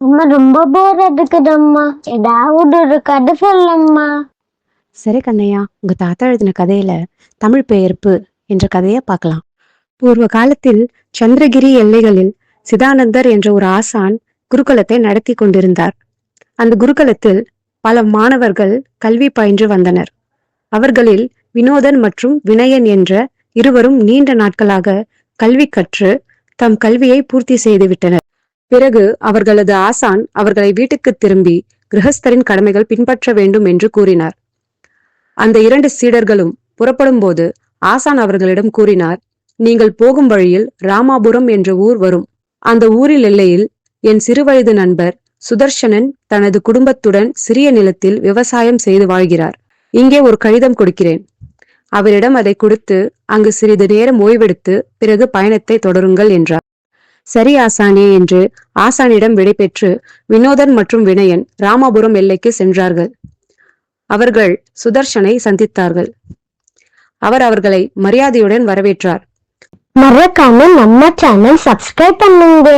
அம்மா ரொம்ப போர் அடிக்குதம்மா, ஏதாவது ஒரு கதை சொல்லம்மா. சரி கண்ணையா, உங்க தாத்தா எழுதின கதையில தமிழ் பெயர்ப்பு என்ற கதையை பார்க்கலாம். பூர்வ காலத்தில் சந்திரகிரி எல்லைகளில் சிதானந்தர் என்ற ஒரு ஆசான் குருகுலத்தை நடத்தி கொண்டிருந்தார். அந்த குருகுலத்தில் பல மாணவர்கள் கல்வி பயின்று வந்தனர். அவர்களில் வினோதன் மற்றும் வினயன் என்ற இருவரும் நீண்ட நாட்களாக கல்வி கற்று தம் கல்வியை பூர்த்தி செய்துவிட்டனர். பிறகு அவர்களது ஆசான் அவர்களை வீட்டுக்கு திரும்பி கிரகஸ்தரின் கடமைகள் பின்பற்ற வேண்டும் என்று கூறினார். அந்த 2 சீடர்களும் புறப்படும் போது ஆசான் அவர்களிடம் கூறினார், நீங்கள் போகும் வழியில் ராமாபுரம் என்ற ஊர் வரும். அந்த ஊரில் எல்லையில் என் சிறுவயது நண்பர் சுதர்சனன் தனது குடும்பத்துடன் சிறிய நிலத்தில் விவசாயம் செய்து வாழ்கிறார். இங்கே ஒரு கடிதம் கொடுக்கிறேன். அவரிடம் அதை கொடுத்து அங்கு சிறிது நேரம் ஓய்வெடுத்து பிறகு பயணத்தை தொடருங்கள் என்றார். சரி ஆசானே என்று ஆசானிடம் விடைபெற்று வினோதன் மற்றும் வினயன் ராமாபுரம் எல்லைக்கு சென்றார்கள். அவர்கள் சுதர்சனை சந்தித்தார்கள். அவர் அவர்களை மரியாதையுடன் வரவேற்றார். மறக்காம நம்ம சேனல் சப்ஸ்கிரைப் பண்ணுங்க.